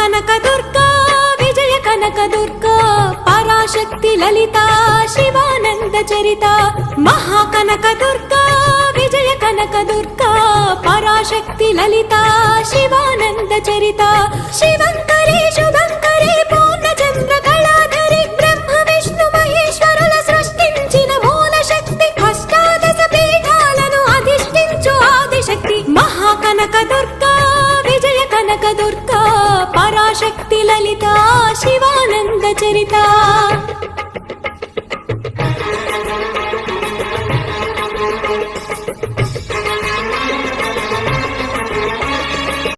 కనక దుర్గా విజయ కనక దుర్గా పరాశక్తి లలిత శివానంద చరిత మహాకనక దుర్గా విజయ కనక దుర్గా పరాశక్తి లలిత శివానంద చరిత శివంకరి శుభంకరి పూర్ణచంద్ర కళాధరి బ్రహ్మ విష్ణు మహేశ్వరుల సృష్టించిన మూల శక్తి అష్టాదశ పీఠాలను అధిష్ఠించు ఆదిశక్తి మహాకనక దుర్గా విజయ కనక దుర్గా పరాశక్తి లలిత శివానంద చరిత